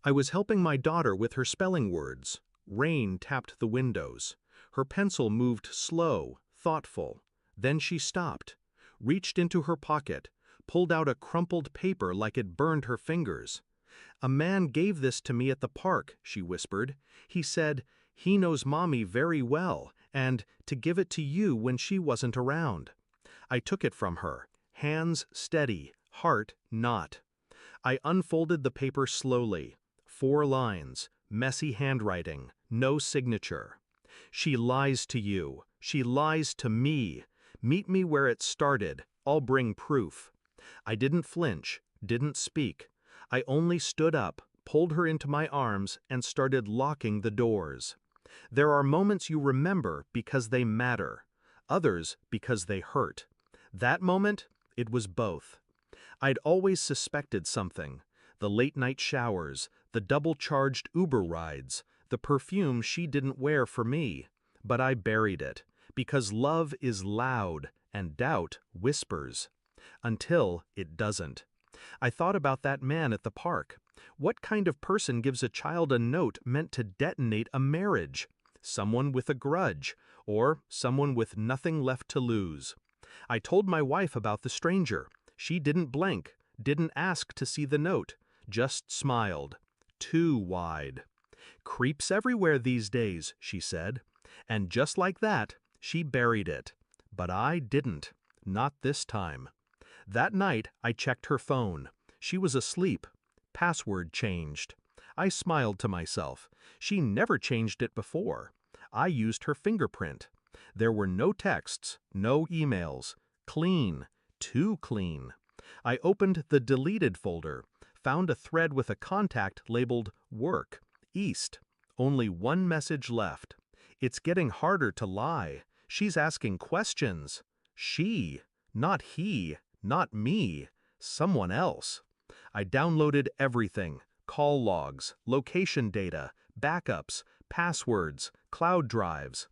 I was helping my daughter with her spelling words. Rain tapped the windows. Her pencil moved slow, thoughtful. Then she stopped, reached into her pocket, pulled out a crumpled paper like it burned her fingers. "A man gave this to me at the park," she whispered. "He said, he knows Mommy very well, and to give it to you when she wasn't around." I took it from her, hands steady, heart not. I unfolded the paper slowly. 4 lines, messy handwriting, no signature. "She lies to you. She lies to me. Meet me where it started. I'll bring proof." I didn't flinch, didn't speak. I only stood up, pulled her into my arms, and started locking the doors. There are moments you remember because they matter, others because they hurt. That moment, it was both. I'd always suspected something. The late-night showers, the double-charged Uber rides, the perfume she didn't wear for me. But I buried it, because love is loud and doubt whispers. Until it doesn't. I thought about that man at the park. What kind of person gives a child a note meant to detonate a marriage? Someone with a grudge, or someone with nothing left to lose. I told my wife about the stranger. She didn't blink, didn't ask to see the note, just smiled. Too wide. "Creeps everywhere these days," she said. And just like that, she buried it. But I didn't. Not this time. That night, I checked her phone. She was asleep. Password changed. I smiled to myself. She never changed it before. I used her fingerprint. There were no texts, no emails. Clean. Too clean. I opened the deleted folder, found a thread with a contact labeled Work, East. Only one message left. "It's getting harder to lie. She's asking questions." She, not he, not me, someone else. I downloaded everything: call logs, location data, backups, passwords, cloud drives.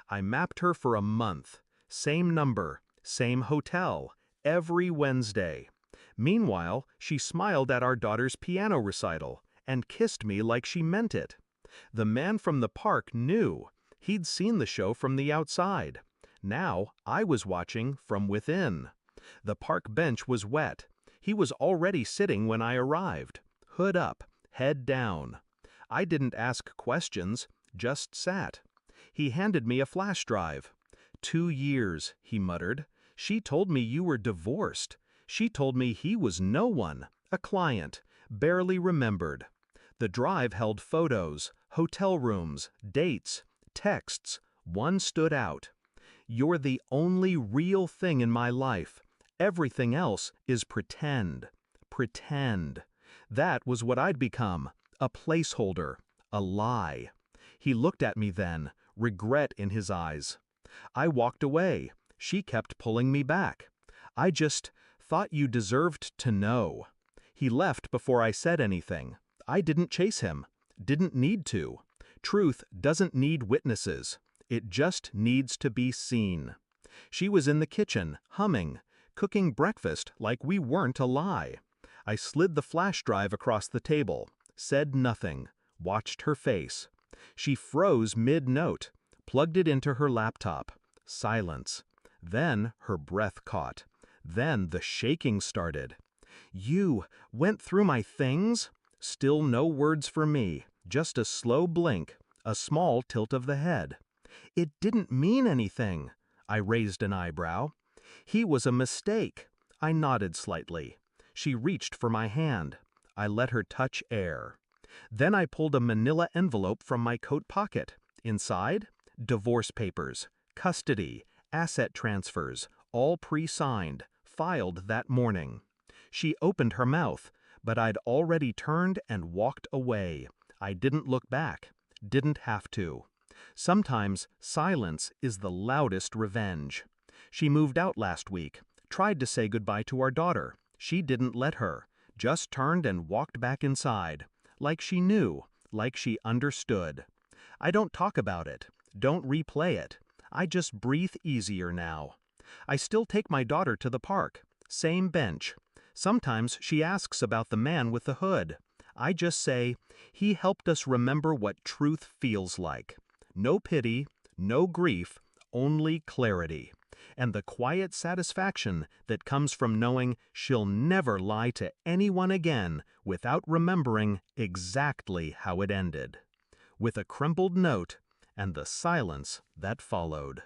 I mapped her for a month. Same number, same hotel, every Wednesday. Meanwhile, she smiled at our daughter's piano recital and kissed me like she meant it. The man from the park knew. He'd seen the show from the outside. Now I was watching from within. The park bench was wet. He was already sitting when I arrived. Hood up, head down. I didn't ask questions, just sat. He handed me a flash drive. 2 years, he muttered. She told me you were divorced. She told me he was no one, a client, barely remembered. The drive held photos, hotel rooms, dates, texts. One stood out. "You're the only real thing in my life. Everything else is pretend." Pretend. That was what I'd become, a placeholder, a lie. He looked at me then, regret in his eyes. I walked away. She kept pulling me back. "I just thought you deserved to know." He left before I said anything. I didn't chase him. Didn't need to. Truth doesn't need witnesses. It just needs to be seen. She was in the kitchen, humming, cooking breakfast like we weren't a lie. I slid the flash drive across the table, said nothing, watched her face. She froze mid-note, plugged it into her laptop. Silence. Then her breath caught. Then the shaking started. "You went through my things?" Still no words for me, just a slow blink, a small tilt of the head. "It didn't mean anything." I raised an eyebrow. "He was a mistake." I nodded slightly. She reached for my hand. I let her touch air. Then I pulled a manila envelope from my coat pocket. Inside, divorce papers, custody, asset transfers, all pre-signed, filed that morning. She opened her mouth, but I'd already turned and walked away. I didn't look back. Didn't have to. Sometimes silence is the loudest revenge. She moved out last week, tried to say goodbye to our daughter. She didn't let her, just turned and walked back inside, like she knew, like she understood. I don't talk about it, don't replay it. I just breathe easier now. I still take my daughter to the park, same bench. Sometimes she asks about the man with the hood. I just say, he helped us remember what truth feels like. No pity, no grief, only clarity. And the quiet satisfaction that comes from knowing she'll never lie to anyone again without remembering exactly how it ended. With a crumpled note and the silence that followed.